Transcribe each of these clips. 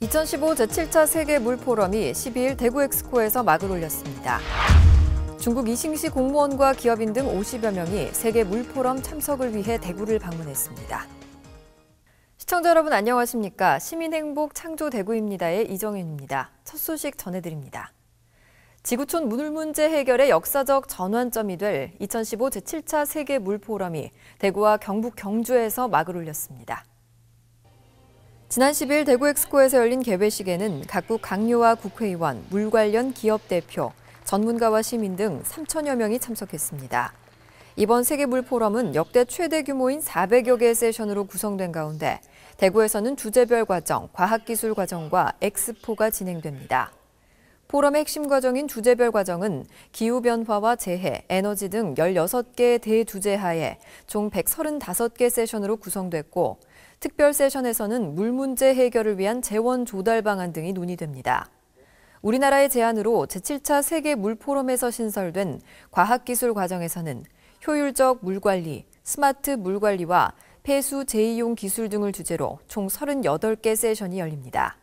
2015 제7차 세계 물포럼이 12일 대구 엑스포에서 막을 올렸습니다. 중국 이싱시 공무원과 기업인 등 50여 명이 세계 물포럼 참석을 위해 대구를 방문했습니다. 시청자 여러분 안녕하십니까? 시민행복 창조 대구입니다의 이정윤입니다. 첫 소식 전해드립니다. 지구촌 물 문제 해결의 역사적 전환점이 될 2015 제7차 세계 물포럼이 대구와 경북 경주에서 막을 올렸습니다. 지난 10일 대구 엑스포에서 열린 개회식에는 각국 강요와 국회의원, 물 관련 기업 대표, 전문가와 시민 등 3천여 명이 참석했습니다. 이번 세계 물 포럼은 역대 최대 규모인 400여 개의 세션으로 구성된 가운데 대구에서는 주제별 과정, 과학기술 과정과 엑스포가 진행됩니다. 포럼의 핵심 과정인 주제별 과정은 기후변화와 재해, 에너지 등 16개의 대주제 하에 총 135개 세션으로 구성됐고 특별 세션에서는 물 문제 해결을 위한 재원 조달 방안 등이 논의됩니다. 우리나라의 제안으로 제7차 세계 물 포럼에서 신설된 과학기술 과정에서는 효율적 물관리, 스마트 물관리와 폐수 재이용 기술 등을 주제로 총 38개 세션이 열립니다.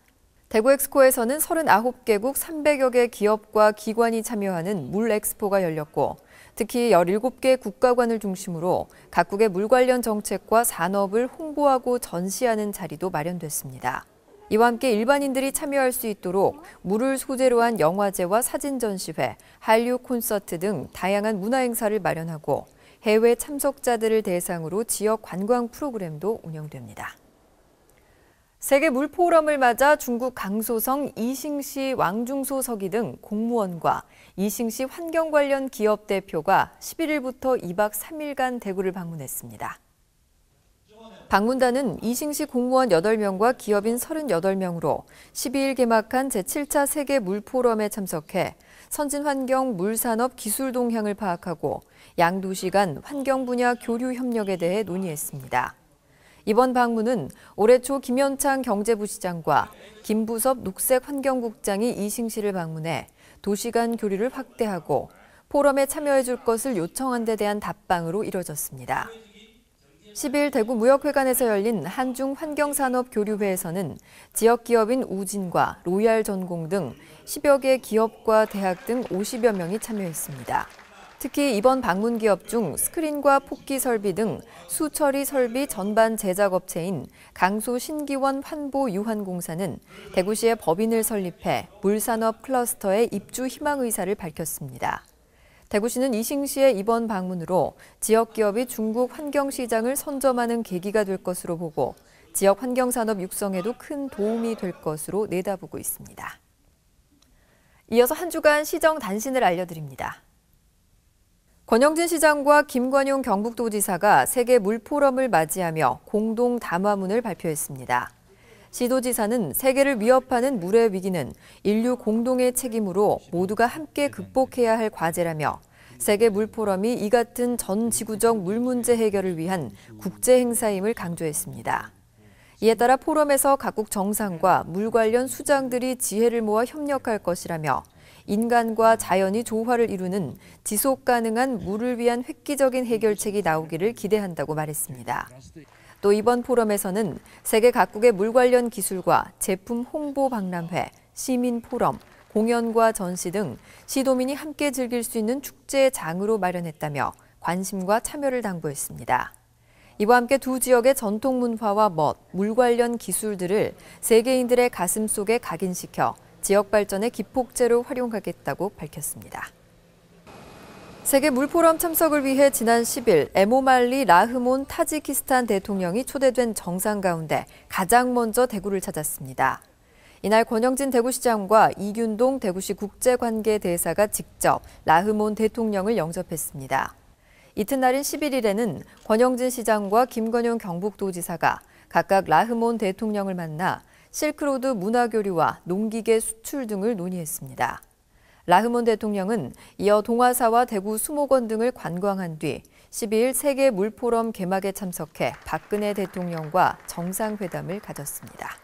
대구 엑스포에서는 39개국 300여 개 기업과 기관이 참여하는 물 엑스포가 열렸고 특히 17개 국가관을 중심으로 각국의 물 관련 정책과 산업을 홍보하고 전시하는 자리도 마련됐습니다. 이와 함께 일반인들이 참여할 수 있도록 물을 소재로 한 영화제와 사진 전시회, 한류 콘서트 등 다양한 문화 행사를 마련하고 해외 참석자들을 대상으로 지역 관광 프로그램도 운영됩니다. 세계 물 포럼을 맞아 중국 강소성 이싱시 왕중소 서기 등 공무원과 이싱시 환경 관련 기업 대표가 11일부터 2박 3일간 대구를 방문했습니다. 방문단은 이싱시 공무원 8명과 기업인 38명으로 12일 개막한 제7차 세계 물 포럼에 참석해 선진환경 물산업 기술 동향을 파악하고 양도시 간 환경 분야 교류 협력에 대해 논의했습니다. 이번 방문은 올해 초 김현창 경제부시장과 김부섭 녹색환경국장이 이싱시를 방문해 도시 간 교류를 확대하고 포럼에 참여해 줄 것을 요청한 데 대한 답방으로 이뤄졌습니다. 10일 대구무역회관에서 열린 한중환경산업교류회에서는 지역기업인 우진과 로얄전공 등 10여 개 기업과 대학 등 50여 명이 참여했습니다. 특히 이번 방문 기업 중 스크린과 폭기 설비 등 수처리 설비 전반 제작업체인 강소 신기원 환보 유한공사는 대구시에 법인을 설립해 물산업 클러스터에 입주 희망 의사를 밝혔습니다. 대구시는 이싱시의 이번 방문으로 지역 기업이 중국 환경시장을 선점하는 계기가 될 것으로 보고 지역 환경산업 육성에도 큰 도움이 될 것으로 내다보고 있습니다. 이어서 한 주간 시정 단신을 알려드립니다. 권영진 시장과 김관용 경북도지사가 세계 물포럼을 맞이하며 공동 담화문을 발표했습니다. 시도지사는 세계를 위협하는 물의 위기는 인류 공동의 책임으로 모두가 함께 극복해야 할 과제라며 세계 물포럼이 이 같은 전 지구적 물 문제 해결을 위한 국제 행사임을 강조했습니다. 이에 따라 포럼에서 각국 정상과 물 관련 수장들이 지혜를 모아 협력할 것이라며 인간과 자연이 조화를 이루는 지속 가능한 물을 위한 획기적인 해결책이 나오기를 기대한다고 말했습니다. 또 이번 포럼에서는 세계 각국의 물 관련 기술과 제품 홍보 박람회, 시민 포럼, 공연과 전시 등 시도민이 함께 즐길 수 있는 축제장으로 마련했다며 관심과 참여를 당부했습니다. 이와 함께 두 지역의 전통 문화와 멋, 물 관련 기술들을 세계인들의 가슴 속에 각인시켜 지역 발전의 기폭제로 활용하겠다고 밝혔습니다. 세계 물포럼 참석을 위해 지난 10일 에모말리 라흐몬 타지키스탄 대통령이 초대된 정상 가운데 가장 먼저 대구를 찾았습니다. 이날 권영진 대구시장과 이균동 대구시 국제관계대사가 직접 라흐몬 대통령을 영접했습니다. 이튿날인 11일에는 권영진 시장과 김건용 경북도지사가 각각 라흐몬 대통령을 만나 실크로드 문화교류와 농기계 수출 등을 논의했습니다. 라흐몬 대통령은 이어 동아사와 대구 수목원 등을 관광한 뒤 12일 세계 물포럼 개막에 참석해 박근혜 대통령과 정상회담을 가졌습니다.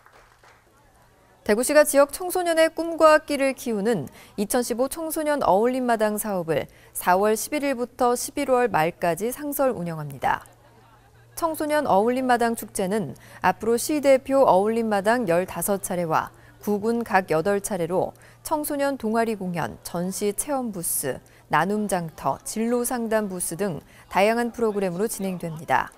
대구시가 지역 청소년의 꿈과 끼를 키우는 2015 청소년 어울림마당 사업을 4월 11일부터 11월 말까지 상설 운영합니다. 청소년 어울림마당 축제는 앞으로 시 대표 어울림마당 15차례와 구군 각 8차례로 청소년 동아리 공연, 전시 체험 부스, 나눔 장터, 진로 상담 부스 등 다양한 프로그램으로 진행됩니다.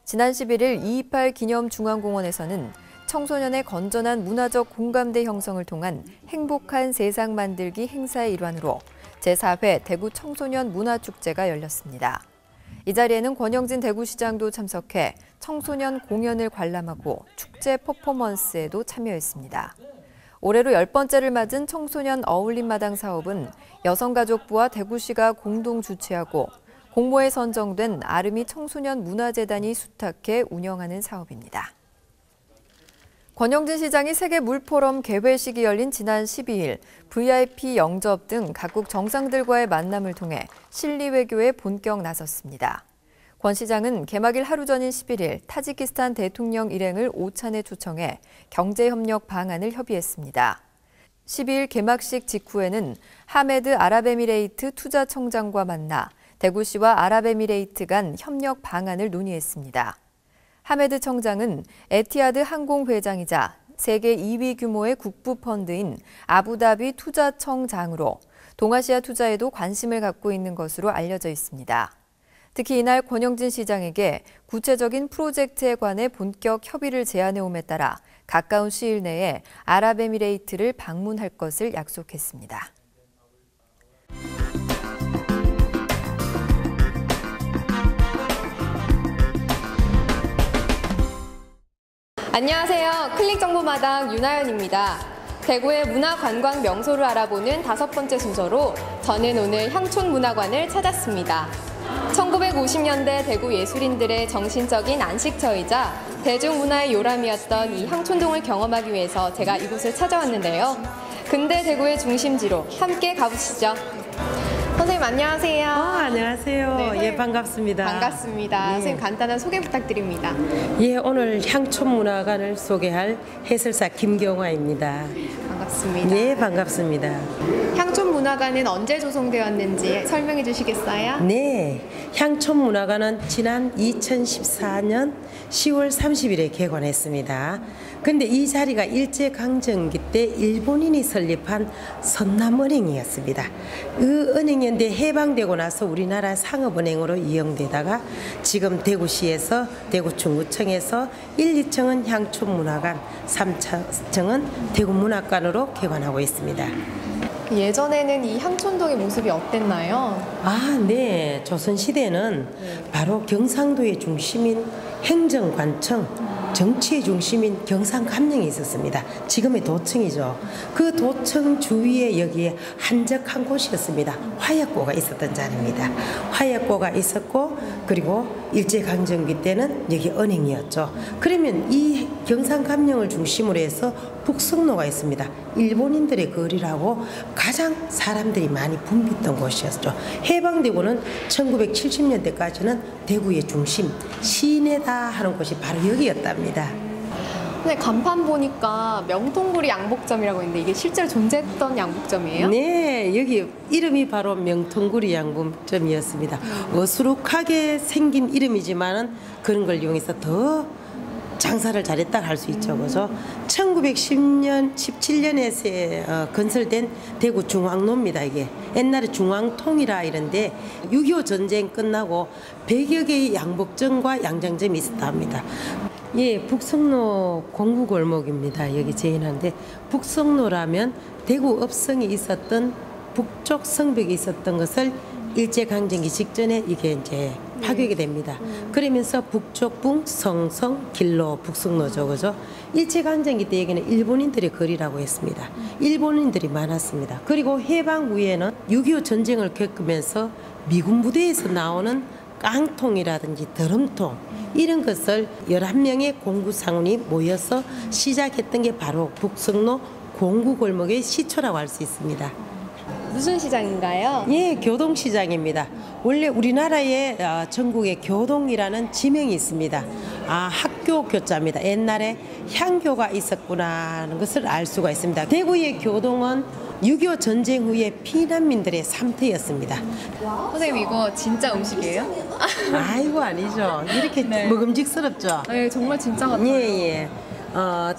지난 11일 228 기념중앙공원에서는 청소년의 건전한 문화적 공감대 형성을 통한 행복한 세상 만들기 행사의 일환으로 제4회 대구 청소년 문화축제가 열렸습니다. 이 자리에는 권영진 대구시장도 참석해 청소년 공연을 관람하고 축제 퍼포먼스에도 참여했습니다. 올해로 10번째를 맞은 청소년 어울림마당 사업은 여성가족부와 대구시가 공동 주최하고 공모에 선정된 아름이 청소년 문화재단이 수탁해 운영하는 사업입니다. 권영진 시장이 세계 물포럼 개회식이 열린 지난 12일 VIP 영접 등 각국 정상들과의 만남을 통해 실리 외교에 본격 나섰습니다. 권 시장은 개막일 하루 전인 11일 타지키스탄 대통령 일행을 오찬에 초청해 경제협력 방안을 협의했습니다. 12일 개막식 직후에는 하메드 아랍에미레이트 투자청장과 만나 대구시와 아랍에미레이트 간 협력 방안을 논의했습니다. 하메드 청장은 에티하드 항공 회장이자 세계 2위 규모의 국부펀드인 아부다비 투자청장으로 동아시아 투자에도 관심을 갖고 있는 것으로 알려져 있습니다. 특히 이날 권영진 시장에게 구체적인 프로젝트에 관해 본격 협의를 제안해옴에 따라 가까운 시일 내에 아랍에미레이트를 방문할 것을 약속했습니다. 안녕하세요. 클릭정보마당 윤하연입니다. 대구의 문화관광 명소를 알아보는 5번째 순서로 저는 오늘 향촌문화관을 찾았습니다. 1950년대 대구 예술인들의 정신적인 안식처이자 대중문화의 요람이었던 이 향촌동을 경험하기 위해서 제가 이곳을 찾아왔는데요. 근대 대구의 중심지로 함께 가보시죠. 선생님 안녕하세요. 안녕하세요. 네, 선생님, 반갑습니다. 반갑습니다. 네. 선생님 간단한 소개 부탁드립니다. 오늘 향촌문화관을 소개할 해설사 김경화입니다. 반갑습니다. 네, 반갑습니다. 향촌문화관은 언제 조성되었는지 설명해 주시겠어요? 네, 향촌문화관은 지난 2014년 10월 30일에 개관했습니다. 근데 이 자리가 일제강점기 때 일본인이 설립한 선남은행이었습니다. 그 은행연대 해방되고 나서 우리나라 상업은행으로 이용되다가 지금 대구시에서 대구중구청에서 1, 2층은 향촌문화관, 3층은 대구문화관으로 개관하고 있습니다. 예전에는 이 향촌동의 모습이 어땠나요? 네. 조선시대는 바로 경상도의 중심인 행정관청, 정치의 중심인 경상감령이 있었습니다. 지금의 도청이죠. 그 도청 주위에 여기에 한적한 곳이었습니다. 화약고가 있었던 자리입니다. 화약고가 있었고 그리고 일제강점기 때는 여기 은행이었죠. 그러면 이 경상감령을 중심으로 해서 북성로가 있습니다. 일본인들의 거리라고 가장 사람들이 많이 붐볐던 곳이었죠. 해방되고는 1970년대까지는 대구의 중심, 시내다 하는 곳이 바로 여기였답니다. 근데 간판 보니까 명통구리 양복점이라고 있는데 이게 실제로 존재했던 양복점이에요? 네, 여기 이름이 바로 명통구리 양복점이었습니다. 어수룩하게 생긴 이름이지만은 그런 걸 이용해서 더 장사를 잘했다 할 수 있죠. 그죠? 1910년, 17년에 건설된 대구 중앙로입니다. 이게 옛날에 중앙통이라 이런데 6.25 전쟁 끝나고 100여 개의 양복점과 양장점이 있었다 합니다. 북성로 공구골목입니다. 여기 제인한데 북성로라면 대구 업성이 있었던 북쪽 성벽이 있었던 것을 일제강점기 직전에 이게 이제 파괴가 됩니다. 그러면서 북쪽북 성성 길로 북성로죠. 그죠? 일제강점기 때 여기는 일본인들의 거리라고 했습니다. 일본인들이 많았습니다. 그리고 해방 후에는 6.25 전쟁을 겪으면서 미군 부대에서 나오는 깡통이라든지 드럼통 이런 것을 11명의 공구상원이 모여서 시작했던 게 바로 북성로 공구골목의 시초라고 할 수 있습니다. 무슨 시장인가요? 교동시장입니다. 원래 우리나라에 전국에 교동이라는 지명이 있습니다. 학교 교자입니다. 옛날에 향교가 있었구나 하는 것을 알 수가 있습니다. 대구의 교동은 6.25 전쟁 후에 피난민들의 삶터였습니다. 선생님 이거 진짜 음식이에요? 아이고 아니죠. 이렇게 먹음직스럽죠. 네, 정말 진짜 같아요.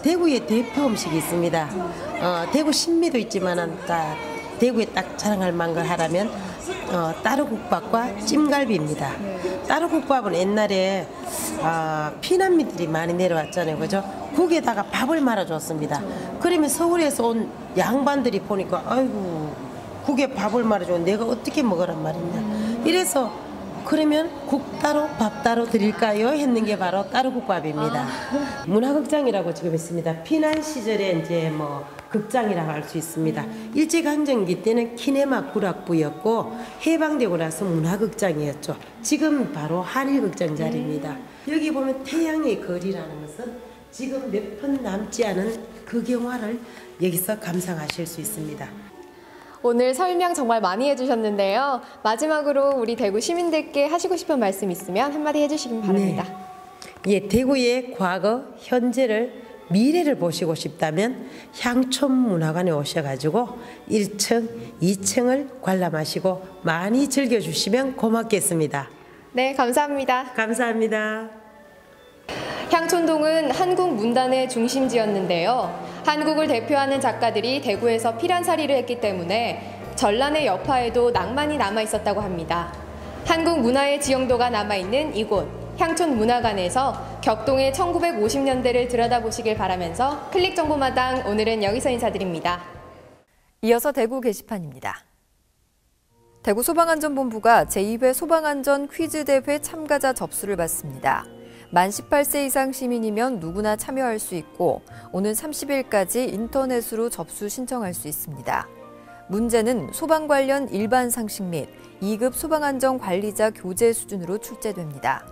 대구의 대표 음식이 있습니다. 대구 신미도 있지만은 대구에 딱 자랑할 만한 걸 하라면 따르국밥과 찜갈비입니다. 따르국밥은 옛날에 피난민들이 많이 내려왔잖아요, 그죠? 국에다가 밥을 말아줬습니다. 그러면 서울에서 온 양반들이 보니까 아이고 국에 밥을 말아줘 내가 어떻게 먹으란 말이냐. 이래서 그러면 국 따로 밥 따로 드릴까요? 했는 게 바로 따르국밥입니다. 문화극장이라고 지금 있습니다. 피난 시절에 이제 뭐 극장이라고 할 수 있습니다. 일제강점기 때는 키네마 구락부였고 해방되고 나서 문화극장이었죠. 지금 바로 한일극장 자리입니다. 여기 보면 태양의 거리라는 것은 지금 몇 편 남지 않은 극영화를 여기서 감상하실 수 있습니다. 오늘 설명 정말 많이 해주셨는데요. 마지막으로 우리 대구 시민들께 하시고 싶은 말씀 있으면 한마디 해주시기 바랍니다. 네. 예, 대구의 과거, 현재를 미래를 보시고 싶다면 향촌문화관에 오셔가지고 1층, 2층을 관람하시고 많이 즐겨주시면 고맙겠습니다. 네, 감사합니다. 감사합니다. 향촌동은 한국 문단의 중심지였는데요. 한국을 대표하는 작가들이 대구에서 피란살이를 했기 때문에 전란의 여파에도 낭만이 남아 있었다고 합니다. 한국 문화의 지형도가 남아있는 이곳 향촌문화관에서 격동의 1950년대를 들여다보시길 바라면서 클릭정보마당 오늘은 여기서 인사드립니다. 이어서 대구 게시판입니다. 대구 소방안전본부가 제2회 소방안전 퀴즈대회 참가자 접수를 받습니다. 만 18세 이상 시민이면 누구나 참여할 수 있고 오는 30일까지 인터넷으로 접수 신청할 수 있습니다. 문제는 소방 관련 일반 상식 및 2급 소방안전관리자 교재 수준으로 출제됩니다.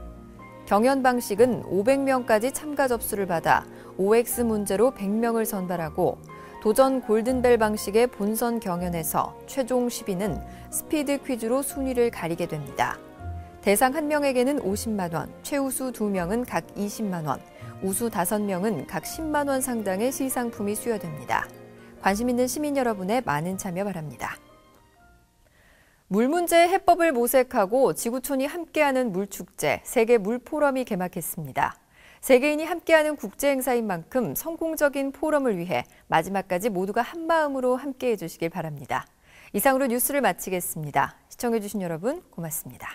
경연 방식은 500명까지 참가 접수를 받아 OX 문제로 100명을 선발하고 도전 골든벨 방식의 본선 경연에서 최종 10위는 스피드 퀴즈로 순위를 가리게 됩니다. 대상 1명에게는 50만 원, 최우수 2명은 각 20만 원, 우수 5명은 각 10만 원 상당의 시상품이 수여됩니다. 관심 있는 시민 여러분의 많은 참여 바랍니다. 물 문제 해법을 모색하고 지구촌이 함께하는 물축제, 세계 물포럼이 개막했습니다. 세계인이 함께하는 국제 행사인 만큼 성공적인 포럼을 위해 마지막까지 모두가 한마음으로 함께해 주시길 바랍니다. 이상으로 뉴스를 마치겠습니다. 시청해 주신 여러분 고맙습니다.